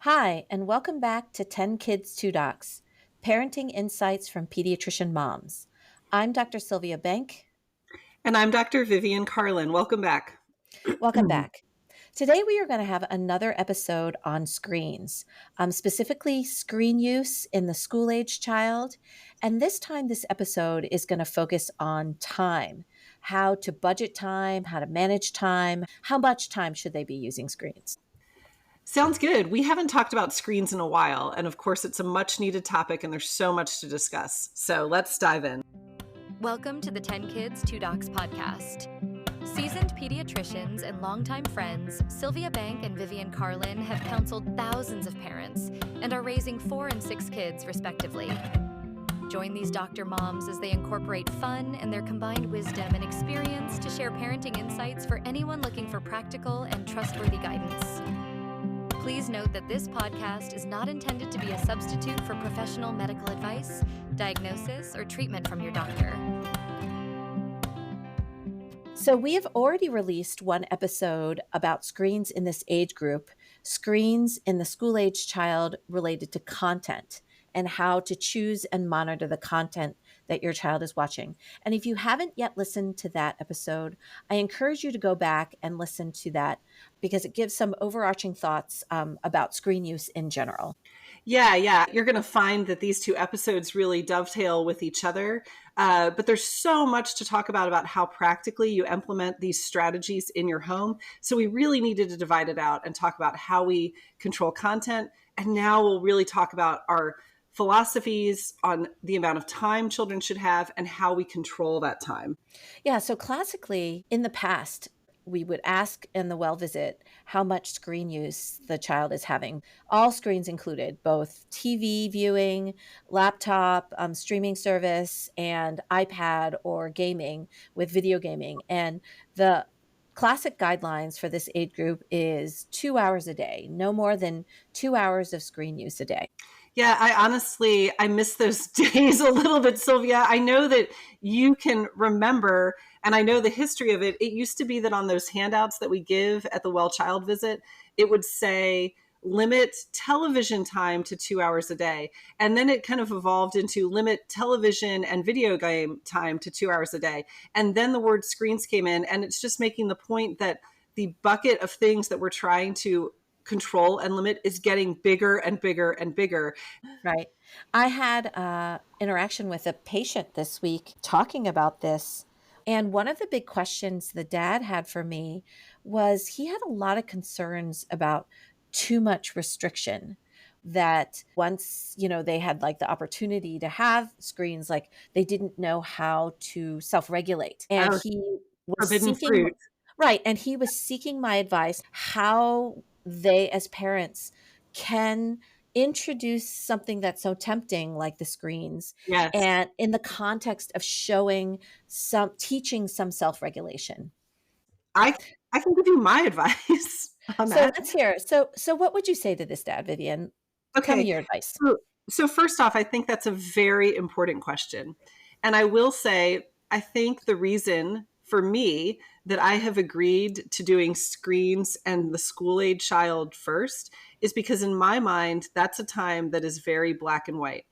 Hi, and welcome back to 10 Kids, 2 Docs, Parenting Insights from Pediatrician Moms. I'm Dr. Sylvia Bank. And I'm Dr. Vivian Carlin. Welcome back. Welcome back. Today we are going to have another episode on screens, specifically screen use in the school-age child. And this time, this episode is going to focus on time, how to budget time, how to manage time, how much time should they be using screens. Sounds good. We haven't talked about screens in a while. And of course, it's a much needed topic and there's so much to discuss. So let's dive in. Welcome to the 10 Kids, 2 Docs podcast. Seasoned pediatricians and longtime friends, Sylvia Bank and Vivian Carlin have counseled thousands of parents and are raising 4 and 6 kids, respectively. Join these doctor moms as they incorporate fun and their combined wisdom and experience to share parenting insights for anyone looking for practical and trustworthy guidance. Please note that this podcast is not intended to be a substitute for professional medical advice, diagnosis, or treatment from your doctor. So we have already released one episode about screens in this age group, screens in the school-age child related to content, and how to choose and monitor the content that your child is watching. And if you haven't yet listened to that episode, I encourage you to go back and listen to that because it gives some overarching thoughts about screen use in general. Yeah. You're going to find that these two episodes really dovetail with each other. But there's so much to talk about how practically you implement these strategies in your home. So we really needed to divide it out and talk about how we control content. And now we'll really talk about our philosophies on the amount of time children should have and how we control that time. Yeah, so classically, in the past, we would ask in the well visit how much screen use the child is having. All screens included, both TV viewing, laptop, streaming service, and iPad or gaming with video gaming. And the classic guidelines for this age group is 2 hours a day, no more than 2 hours of screen use a day. Yeah, I miss those days a little bit, Sylvia. I know that you can remember, and I know the history of it. It used to be that on those handouts that we give at the well child visit, it would say limit television time to 2 hours a day. And then it kind of evolved into limit television and video game time to 2 hours a day. And then the word screens came in, and it's just making the point that the bucket of things that we're trying to control and limit is getting bigger and bigger and bigger. Right. I had interaction with a patient this week talking about this. And one of the big questions the dad had for me was he had a lot of concerns about too much restriction. That once, they had like the opportunity to have screens, like they didn't know how to self-regulate. And he was forbidden fruit. Right. And he was seeking my advice how they as parents can introduce something that's so tempting like the screens. Yes. And in the context of teaching some self-regulation. I can give you my advice on So that. let's hear. So what would you say to this dad, Vivian? Okay. Tell me your advice. So first off, I think that's a very important question. And I will say, I think the reason for me that I have agreed to doing screens and the school-age child first is because in my mind, that's a time that is very black and white.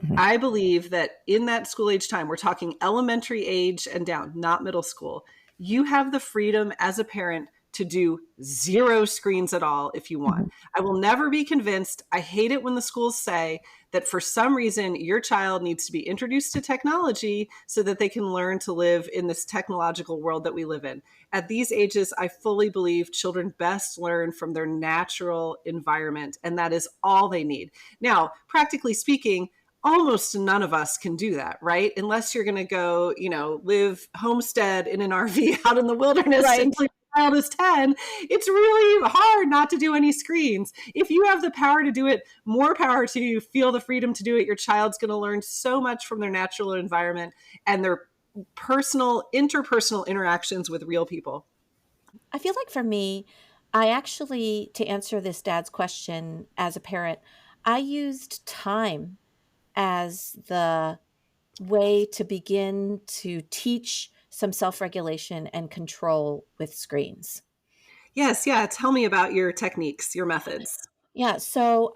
Mm-hmm. I believe that in that school-age time, we're talking elementary age and down, not middle school, you have the freedom as a parent to do 0 screens at all if you want. Mm-hmm. I will never be convinced. I hate it when the schools say that for some reason your child needs to be introduced to technology so that they can learn to live in this technological world that we live in. At these ages, I fully believe children best learn from their natural environment, and that is all they need. Now, practically speaking, almost none of us can do that, right? Unless you're going to go, live homestead in an RV out in the wilderness. Right. Until your child is 10, it's really hard not to do any screens. If you have the power to do it, more power to you. Feel the freedom to do it. Your child's going to learn so much from their natural environment and their interpersonal interactions with real people. I feel like for me, I actually, to answer this dad's question as a parent, I used time as the way to begin to teach some self-regulation and control with screens. Yes. Yeah. Tell me about your techniques, your methods. Yeah, so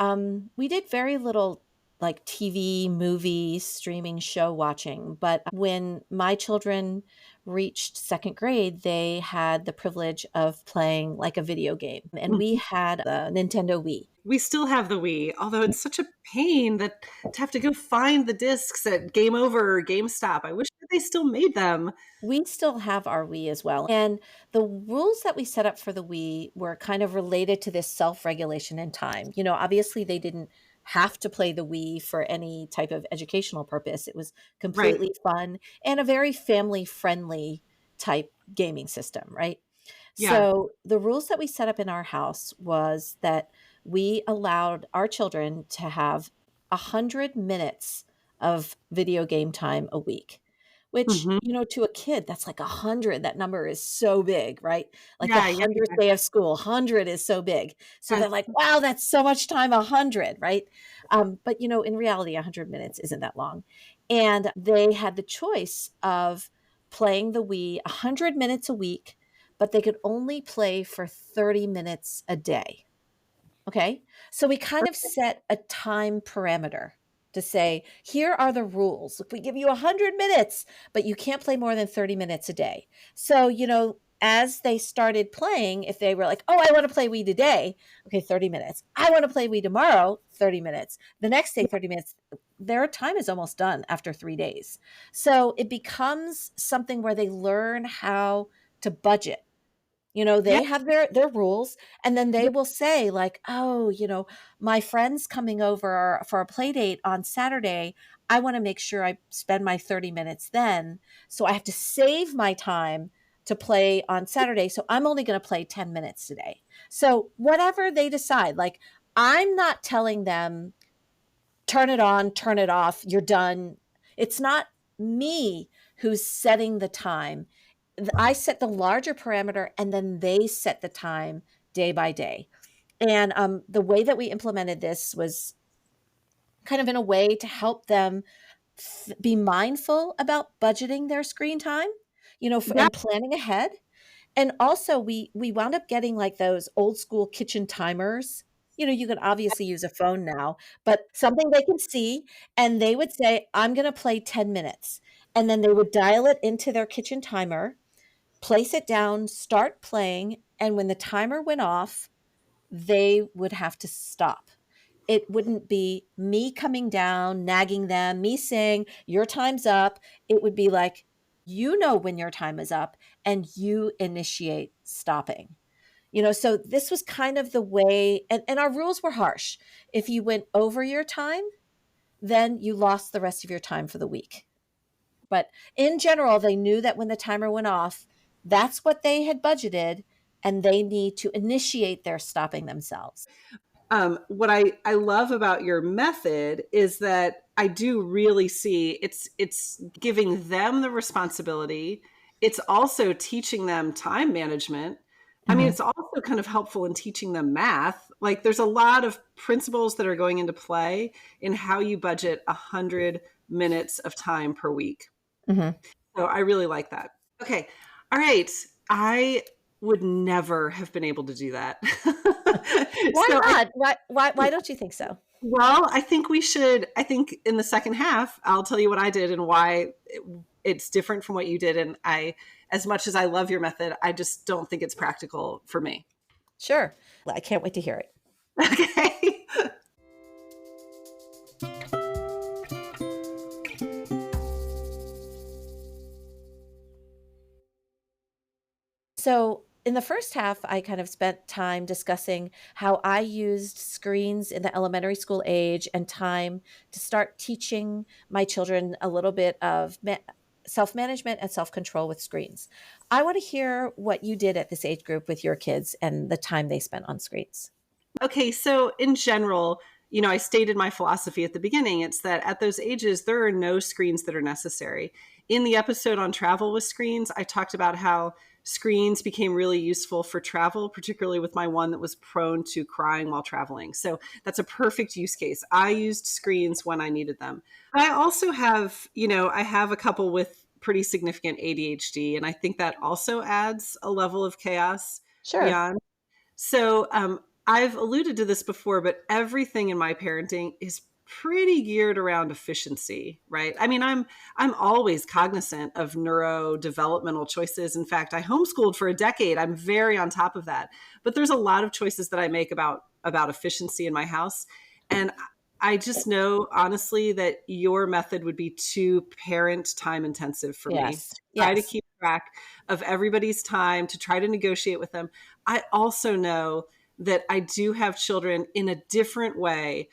we did very little like TV, movie, streaming show watching. But when my children reached second grade, they had the privilege of playing like a video game. And we Mhm. had a Nintendo Wii. We still have the Wii, although it's such a pain that to have to go find the discs at Game Over or GameStop. I wish that they still made them. We still have our Wii as well. And the rules that we set up for the Wii were kind of related to this self-regulation in time. Obviously they didn't have to play the Wii for any type of educational purpose. It was Right. completely fun and a very family-friendly type gaming system, right? Yeah. So the rules that we set up in our house was that we allowed our children to have 100 minutes of video game time a week, which, Mhm. to a kid, that's like 100. That number is so big, right? Like the Yeah, yeah, 100th yeah. day of school, 100 is so big. So they're Yes. like, wow, that's so much time, 100, right? But, in reality, 100 minutes isn't that long. And they had the choice of playing the Wii 100 minutes a week, but they could only play for 30 minutes a day. Okay. So we kind of set a time parameter to say, here are the rules. If we give you 100 minutes, but you can't play more than 30 minutes a day. So, as they started playing, if they were like, oh, I want to play Wii today, okay, 30 minutes. I want to play Wii tomorrow, 30 minutes. The next day, 30 minutes. Their time is almost done after 3 days. So it becomes something where they learn how to budget. Yeah, They have their rules, and then they yeah, will say like, "Oh, my friend's coming over for a play date on Saturday. I want to make sure I spend my 30 minutes then. So I have to save my time to play on Saturday. So I'm only going to play 10 minutes today." So whatever they decide, like I'm not telling them turn it on, turn it off, you're done. It's not me who's setting the time. I set the larger parameter and then they set the time day by day. And the way that we implemented this was kind of in a way to help them be mindful about budgeting their screen time, yeah. and planning ahead. And also we wound up getting like those old school kitchen timers. You can obviously use a phone now, but something they can see, and they would say, "I'm going to play 10 minutes." And then they would dial it into their kitchen timer, place it down, start playing, and when the timer went off, they would have to stop. It wouldn't be me coming down, nagging them, me saying, "Your time's up." It would be like, you know when your time is up and you initiate stopping. So this was kind of the way, and our rules were harsh. If you went over your time, then you lost the rest of your time for the week. But in general, they knew that when the timer went off, that's what they had budgeted, and they need to initiate their stopping themselves. What I love about your method is that I do really see it's giving them the responsibility. It's also teaching them time management. I mean, Mhm. it's also kind of helpful in teaching them math. Like there's a lot of principles that are going into play in how you budget 100 minutes of time per week. Mhm. So I really like that. Okay. All right. I would never have been able to do that. Why so I not? Why don't you think so? well, I think in the second half, I'll tell you what I did and why it's different from what you did. And as much as I love your method, I just don't think it's practical for me. Sure. I can't wait to hear it. Okay. So, in the first half, I kind of spent time discussing how I used screens in the elementary school age and time to start teaching my children a little bit of self management and self control with screens. I want to hear what you did at this age group with your kids and the time they spent on screens. Okay, so in general, I stated my philosophy at the beginning. It's that at those ages, there are no screens that are necessary. In the episode on travel with screens, I talked about how screens became really useful for travel, particularly with my one that was prone to crying while traveling. So that's a perfect use case. I used screens when I needed them. I also have, I have a couple with pretty significant ADHD, and I think that also adds a level of chaos Sure. beyond. So I've alluded to this before, but everything in my parenting is pretty geared around efficiency, right? I mean, I'm always cognizant of neurodevelopmental choices. In fact, I homeschooled for a decade. I'm very on top of that. But there's a lot of choices that I make about efficiency in my house. And I just know honestly that your method would be too parent time intensive for me. Yes. To try to Yes. keep track of everybody's time, to try to negotiate with them. I also know that I do have children in a different way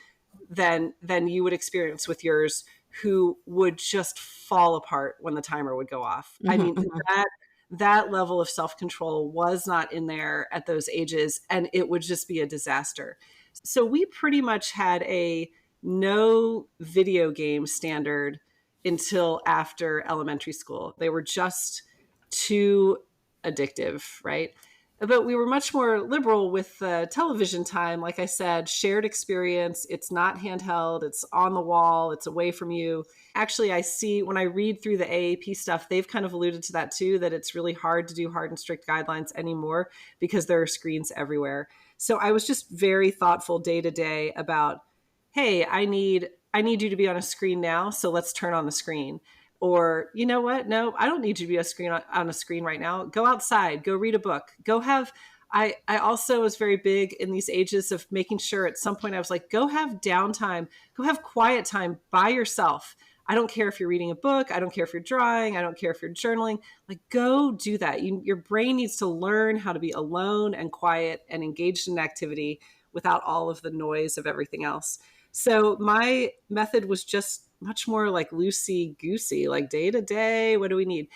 than you would experience with yours, who would just fall apart when the timer would go off. I Mhm, mean, mhm. that level of self-control was not in there at those ages, and it would just be a disaster. So we pretty much had a no video game standard until after elementary school. They were just too addictive, right? But we were much more liberal with television time. Like I said, shared experience. It's not handheld. It's on the wall. It's away from you. Actually, I see when I read through the AAP stuff, they've kind of alluded to that too, that it's really hard to do hard and strict guidelines anymore because there are screens everywhere. So I was just very thoughtful day to day about, hey, I need you to be on a screen now, so let's turn on the screen. Or, you know what? No, I don't need you to be on a screen right now. Go outside, go read a book, go have. I also was very big in these ages of making sure at some point I was like, go have downtime, go have quiet time by yourself. I don't care if you're reading a book. I don't care if you're drawing. I don't care if you're journaling. Like, go do that. Your brain needs to learn how to be alone and quiet and engaged in activity without all of the noise of everything else. So my method was just much more like loosey goosey, like day to day. What do we need?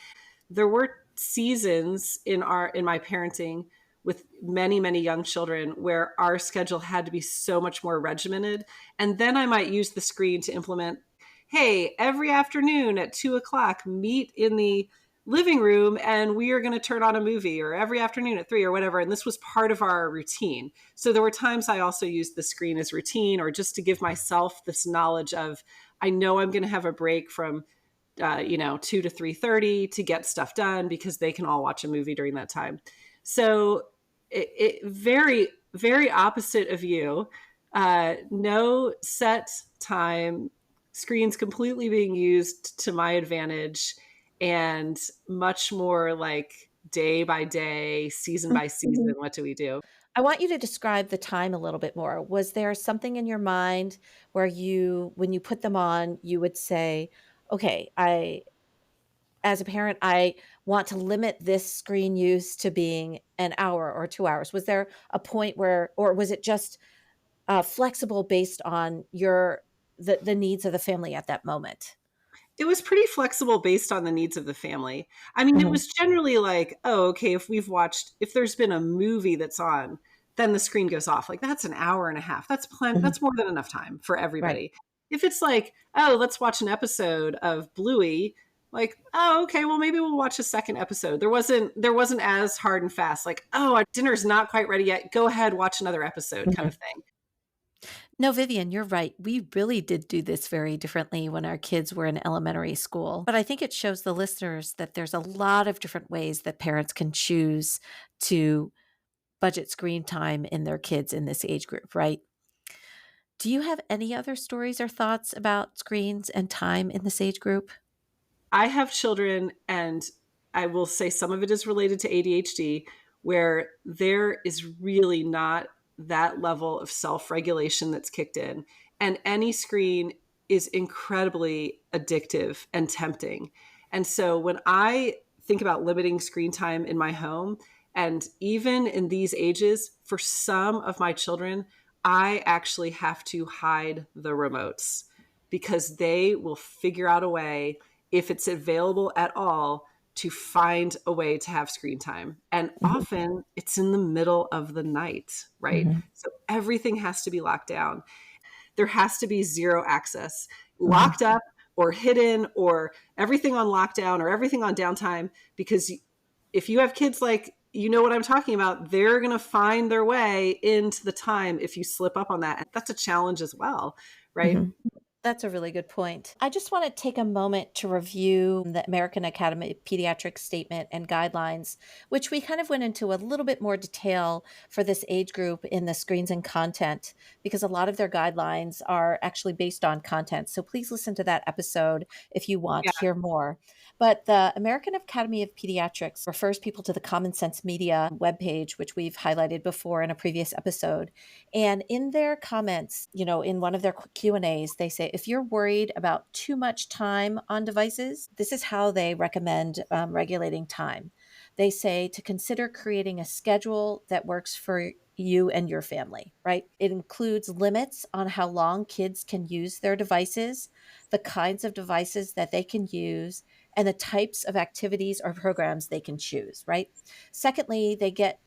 There were seasons in my parenting with many young children where our schedule had to be so much more regimented. And then I might use the screen to implement, hey, every afternoon at 2:00, meet in the living room and we are going to turn on a movie, or every afternoon at 3 or whatever. And this was part of our routine. So there were times I also used the screen as routine, or just to give myself this knowledge of, I know I'm going to have a break from 2 to 3:30 to get stuff done, because they can all watch a movie during that time. So it very, very opposite of you. No set time, screens completely being used to my advantage, and much more like day by day, season by season. What do we do? I want you to describe the time a little bit more. Was there something in your mind where when you put them on, you would say, okay, as a parent, I want to limit this screen use to being an hour or 2 hours? Was there a point where, or was it just flexible based on the needs of the family at that moment? It was pretty flexible based on the needs of the family. I mean, it Mhm, was generally like, oh, okay, if there's been a movie that's on, then the screen goes off. Like, that's an hour and a half. That's mhm, that's more than enough time for right. everybody. If it's like, oh, let's watch an episode of Bluey, like, oh, okay, well, maybe we'll watch a second episode. There wasn't as hard and fast, like, oh, our dinner's not quite ready yet. Go ahead, watch another episode, kind Mhm. of thing. No, Vivian, you're right. We really did do this very differently when our kids were in elementary school. But I think it shows the listeners that there's a lot of different ways that parents can choose to budget screen time in their kids in this age group, right? Do you have any other stories or thoughts about screens and time in this age group? I have children, and I will say some of it is related to ADHD, where there is really not that level of self regulation that's kicked in. And any screen is incredibly addictive and tempting. And so when I think about limiting screen time in my home, and even in these ages, for some of my children, I actually have to hide the remotes, because they will figure out a way, if it's available at all, to find a way to have screen time. And Mhm, often it's in the middle of the night, right? mhm, So everything has to be locked down. There has to be zero access, mhm, locked up or hidden, or everything on lockdown or everything on downtime. Because if you have kids, like, you know what I'm talking about, they're going to find their way into the time if you slip up on that. That's a challenge as well, right? mhm. That's a really good point. I just want to take a moment to review the American Academy of Pediatric statement and guidelines, which we kind of went into a little bit more detail for this age group in the screens and content, because a lot of their guidelines are actually based on content. So please listen to that episode if you want Yeah. to hear more. But the American Academy of Pediatrics refers people to the Common Sense Media webpage, which we've highlighted before in a previous episode. And in their comments, in one of their Q&As, they say, if you're worried about too much time on devices, this is how they recommend regulating time. They say to consider creating a schedule that works for you and your family, right? It includes limits on how long kids can use their devices, the kinds of devices that they can use, and the types of activities or programs they can choose, right? Secondly,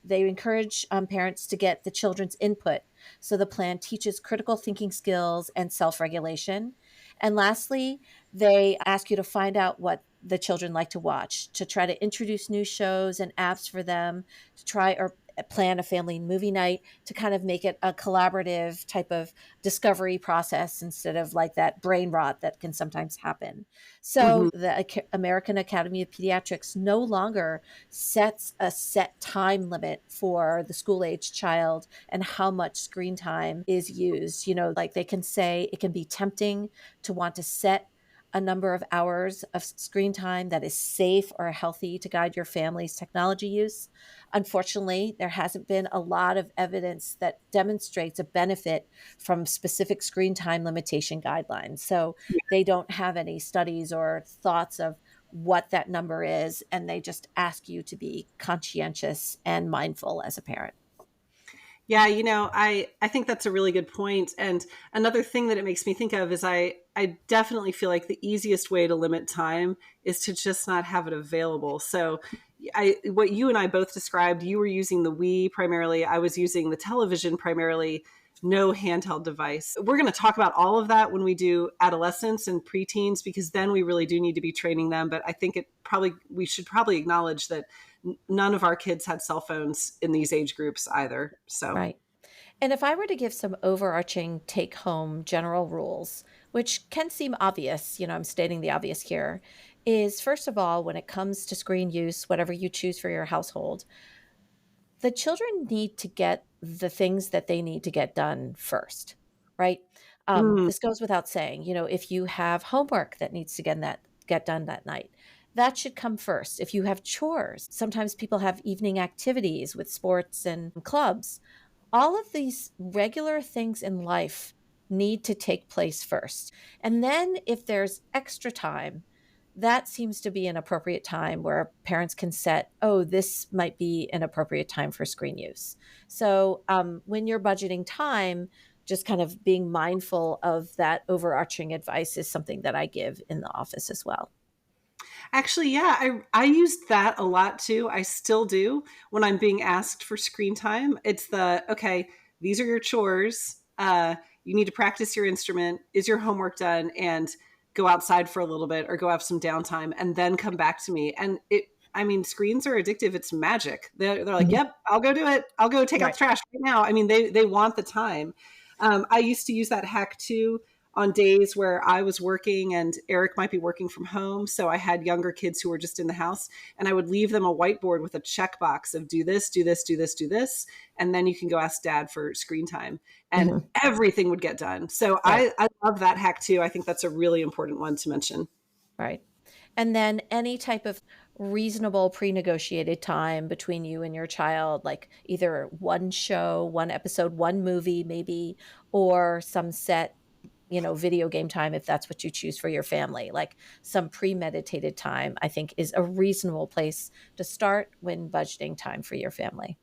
they encourage parents to get the children's input. So the plan teaches critical thinking skills and self-regulation. And lastly, they ask you to find out what the children like to watch, to try to introduce new shows and apps for them, to try or plan a family movie night, to kind of make it a collaborative type of discovery process instead of like that brain rot that can sometimes happen. So the American Academy of Pediatrics no longer sets a set time limit for the school age child and how much screen time is used. Like they can say it can be tempting to want to set a number of hours of screen time that is safe or healthy to guide your family's technology use. Unfortunately, there hasn't been a lot of evidence that demonstrates a benefit from specific screen time limitation guidelines. So they don't have any studies or thoughts of what that number is, and they just ask you to be conscientious and mindful as a parent. Yeah, I think that's a really good point. And another thing that it makes me think of is I definitely feel like the easiest way to limit time is to just not have it available. So what you and I both described, you were using the Wii primarily. I was using the television primarily, no handheld device. We're going to talk about all of that when we do adolescents and preteens, because then we really do need to be training them. But I think we should probably acknowledge that none of our kids had cell phones in these age groups either. So, right. And if I were to give some overarching take home general rules, which can seem obvious, I'm stating the obvious here, is first of all, when it comes to screen use, whatever you choose for your household, the children need to get the things that they need to get done first, right? This goes without saying. If you have homework that needs to get done that night, that should come first. If you have chores, sometimes people have evening activities with sports and clubs. All of these regular things in life need to take place first. And then if there's extra time, that seems to be an appropriate time where parents can set, oh, this might be an appropriate time for screen use. So when you're budgeting time, just kind of being mindful of that overarching advice is something that I give in the office as well. Actually, yeah, I used that a lot too. I still do when I'm being asked for screen time. It's okay, these are your chores. You need to practice your instrument. Is your homework done? And go outside for a little bit or go have some downtime and then come back to me. And screens are addictive. It's magic. They're like, yep, I'll go do it. I'll go take out the trash right now. They want the time. I used to use that hack too on days where I was working and Eric might be working from home. So I had younger kids who were just in the house, and I would leave them a whiteboard with a checkbox of do this, do this, do this, do this. And then you can go ask dad for screen time, and everything would get done. So I love that hack too. I think that's a really important one to mention. Right. And then any type of reasonable pre-negotiated time between you and your child, like either one show, one episode, one movie maybe, or some set video game time, if that's what you choose for your family, like some premeditated time, I think is a reasonable place to start when budgeting time for your family.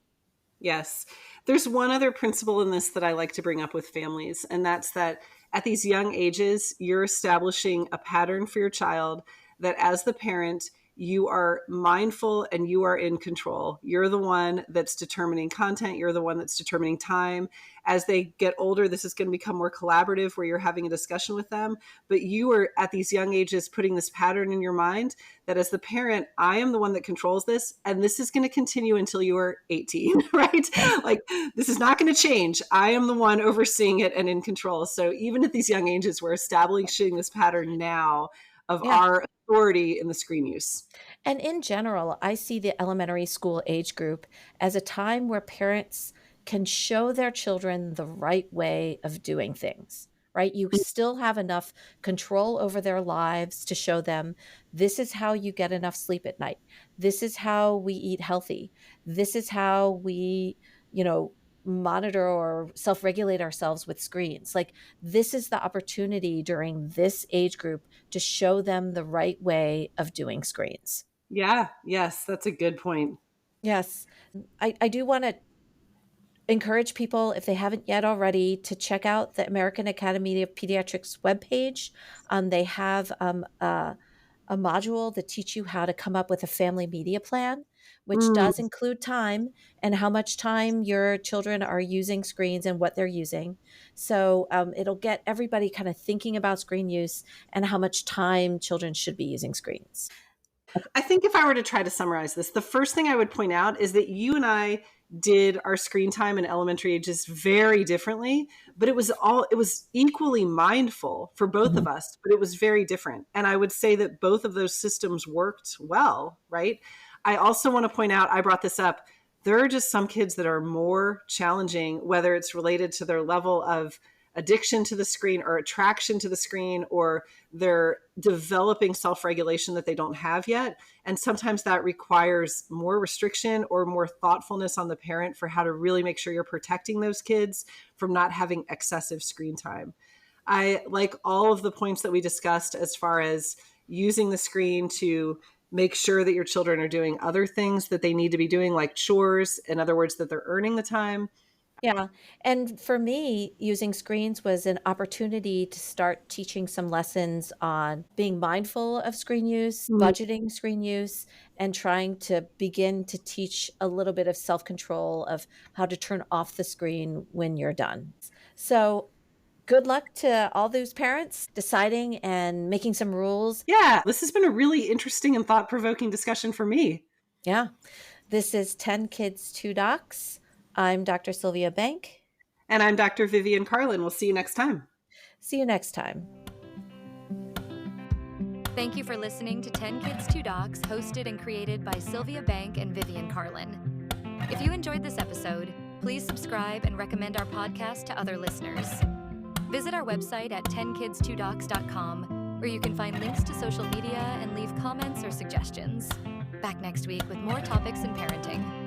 Yes. There's one other principle in this that I like to bring up with families, and that's that at these young ages, you're establishing a pattern for your child that as the parent, you are mindful and you are in control. You're the one that's determining content. You're the one that's determining time. As they get older, this is going to become more collaborative where you're having a discussion with them. But you are at these young ages putting this pattern in your mind that as the parent, I am the one that controls this. And this is going to continue until you are 18, right? Like this is not going to change. I am the one overseeing it and in control. So even at these young ages, we're establishing this pattern now of Yeah. our authority in the screen use. And in general, I see the elementary school age group as a time where parents can show their children the right way of doing things, right? You still have enough control over their lives to show them this is how you get enough sleep at night. This is how we eat healthy. This is how we, monitor or self-regulate ourselves with screens. Like this is the opportunity during this age group to show them the right way of doing screens. Yeah. Yes. That's a good point. Yes. I do want to encourage people, if they haven't yet already, to check out the American Academy of Pediatric's webpage. They have a module that teach you how to come up with a family media plan, which does include time and how much time your children are using screens and what they're using. So it'll get everybody kind of thinking about screen use and how much time children should be using screens. I think if I were to try to summarize this, the first thing I would point out is that you and I did our screen time in elementary ages very differently, but it was equally mindful for both of us, but it was very different. And I would say that both of those systems worked well, right? I also want to point out, I brought this up, there are just some kids that are more challenging, whether it's related to their level of addiction to the screen or attraction to the screen, or they're developing self-regulation that they don't have yet. And sometimes that requires more restriction or more thoughtfulness on the parent for how to really make sure you're protecting those kids from not having excessive screen time. I like all of the points that we discussed as far as using the screen to make sure that your children are doing other things that they need to be doing, like chores. In other words, that they're earning the time. Yeah. And for me, using screens was an opportunity to start teaching some lessons on being mindful of screen use, budgeting screen use, and trying to begin to teach a little bit of self-control of how to turn off the screen when you're done. So good luck to all those parents deciding and making some rules. Yeah, this has been a really interesting and thought-provoking discussion for me. Yeah. This is 10 Kids, 2 Docs. I'm Dr. Sylvia Bank. And I'm Dr. Vivian Carlin. We'll see you next time. See you next time. Thank you for listening to 10 Kids, 2 Docs, hosted and created by Sylvia Bank and Vivian Carlin. If you enjoyed this episode, please subscribe and recommend our podcast to other listeners. Visit our website at 10kids2docs.com, where you can find links to social media and leave comments or suggestions. Back next week with more topics in parenting.